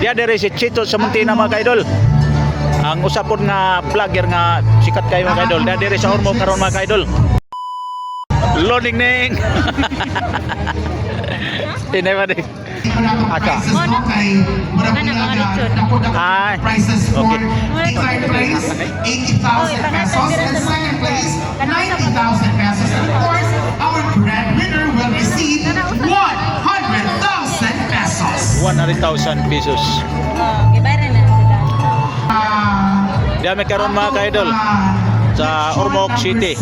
Diya diri si Chito sa Muntina mga kaidol. Ang usapon nga vlogger nga sikat kayo mga kaidol. Diya diri sa Ormoc karon mga kaidol. Loading ning. Tinay ba di? Aka. Ay. Okay. Third place, 80,000 pesos. And second place, 90,000 pesos. And of course, our grand winner will receive 100,000 pesos. 100,000 pesos. Gibayaran na sila. Diya may karon mga kaidol sa Ormoc City.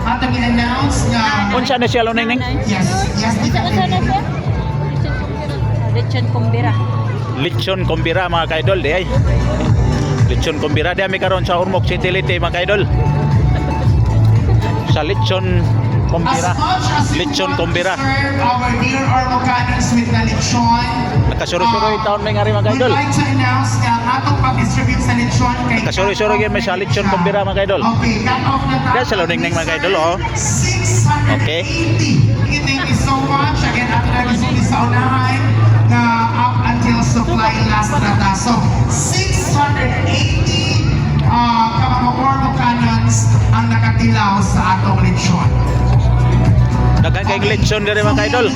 At ang in-announce nga... Unsa na siya Loning ning? Yes, Isa na siya? Lechon kumbira. Lechon kumbira mga kaidol di ay. Lechon kumbira diya may karon sa Ormoc City Lite mga kaidol. Sa lechon kumbira. Lechon kumbira. Our dear Ormocanans with the lechon. Nakasuro-suro yung taon may ngari mga kaidol. We'd like to announce na atong pag-distribute sa lechon kay... Nakasuro-suro yun may sa lechon kumbira mga kaidol. Okay, cut off na tayo. Diya sa Loning ning mga kaidol oh. 680. Okay. Thank you so much. Again, ato na gusto sa unahan na up until supply last na ta. So, 680 ka mga Ormocanans ang nakatilaw sa atong lechon. Daghang kay lechon diri mga kaidol.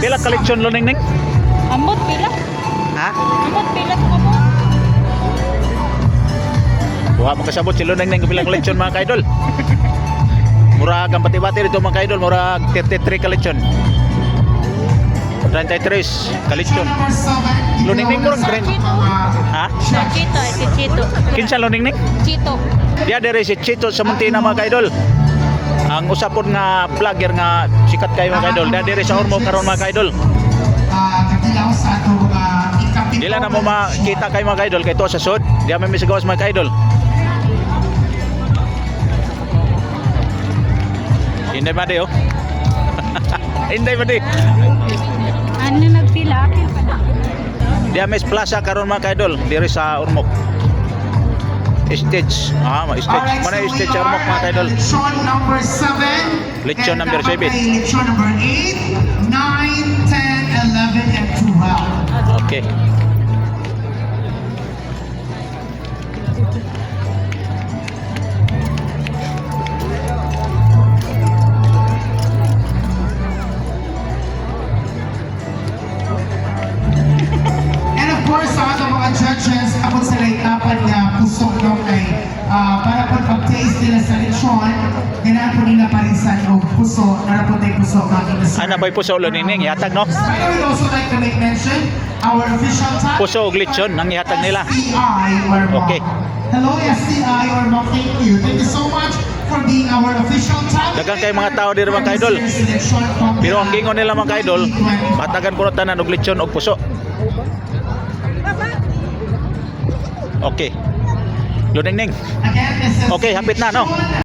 Pila ka lechon Loning ning? Amot pila? Ha? Amot pila ko mo? Wa makasabot si Loning ning pila ka lechon mga kaidol. Murag ang bati-bati dito mga kaidol, murag 33 ka lechon. 33 ka lechon. Loning ning murag 30. Ha? Si Chito, si Chito. Kinsa Loning ning? Chito. Diya diri si Chito sa Muntina mga kaidol. Ang usapon nga vlogger nga sikat kayo mga kaidol. Diya diri sa Ormoc karon mga kaidol. Katilaw sa atong ikapito. Dila na mo makita kayo mga kaidol kay to sa sud. Diya may misigawas mga kaidol. Hindi ba di oh? Hindi ba di? Ano nagpila? Diya may plaza karon mga kaidol diri sa Ormoc. Stage. Stage. Mana stage sa Ormoc mga kaidol? Lechon number 7. Lechon number 7. Lechon number 8, 9, 10, 11, and 12. Okay. And of course, sa ating mga judges, ako sa laytapan nga puso no kay para po pag-taste nila sa lechon, kailangan po nila parisan o puso, narapot ay puso kami na Ana ba'y puso Loning ning ihatag no? I would also like to make mention, our official tag. Puso og lechon nang ihatag nila. STI or Mom. Okay. Hello, STI or Mom. Thank you. Thank you so much for being our official tag. Daghang kay mga tao diri mga kaidol. Pero ang gingon nila mga kaidol, matagan ko tanan og lechon og puso. Okay. Loning ning. Again, this is Okay, hapit na no.